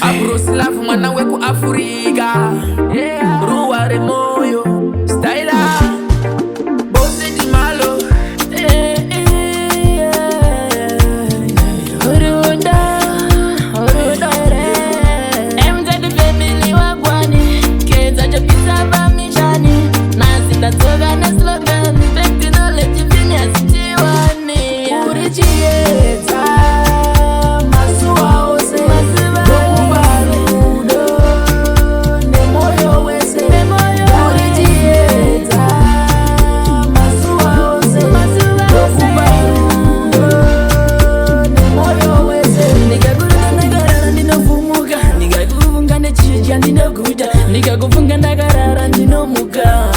Abruslav mwana weku Afrika, Ruware moyo Styla Bose di malo MZ family wa kwani Keza chopisa vamishani Nazinda toga na slogan Technology genius chiwani Urichieta Nikakufunga ndakarara ndinomuka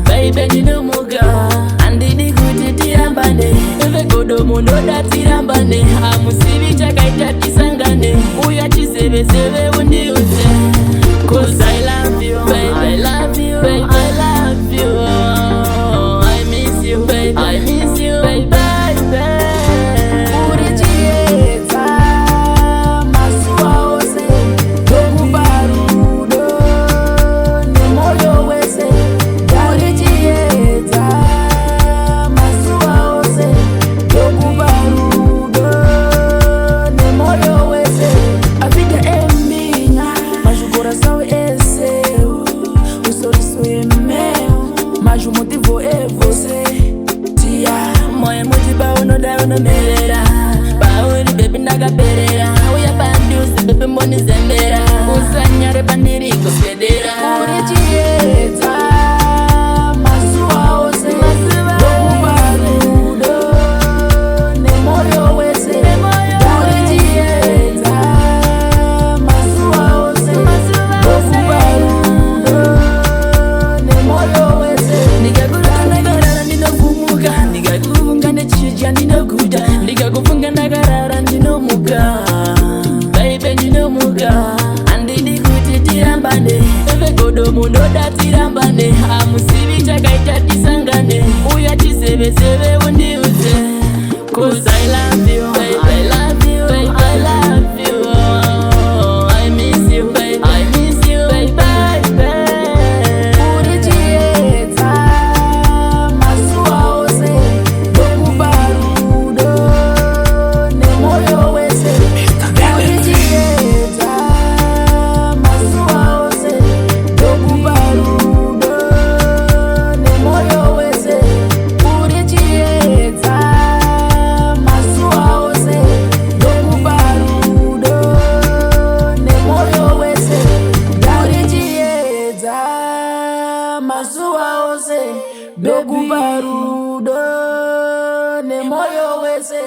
Baby ndinomuka Andidi kuti tirambane Vegodo mundo datirambane Amusivi chakaita tisangane Uya chiseve undiuze Cause I love you, baby, I love you, baby, I love you I miss you, baby, I miss you, baby. Mas o motivo é você. Te amo, é motivo não dá uma melhora. Bauri baby naga pereira. Uya bandius baby moni zembera. Usanyare bandiri kospedera. Uri chieta, masua ose. Dokubarudo, nemoyo wese. Uri chieta, masua ose. Dokubarudo, nemoyo wese. Nikakufunga ndakarara ndinomuka Baby ndinomuka Andidi kuti tirambane Vegodo mundo datirambane Amusivi chakaita tisangane Uya chiseve undiuze Cause I love you, baby, I love you, baby, I love you I miss you, baby, I miss you, baby. Masua ose, dokubarudo, nemoyo wese.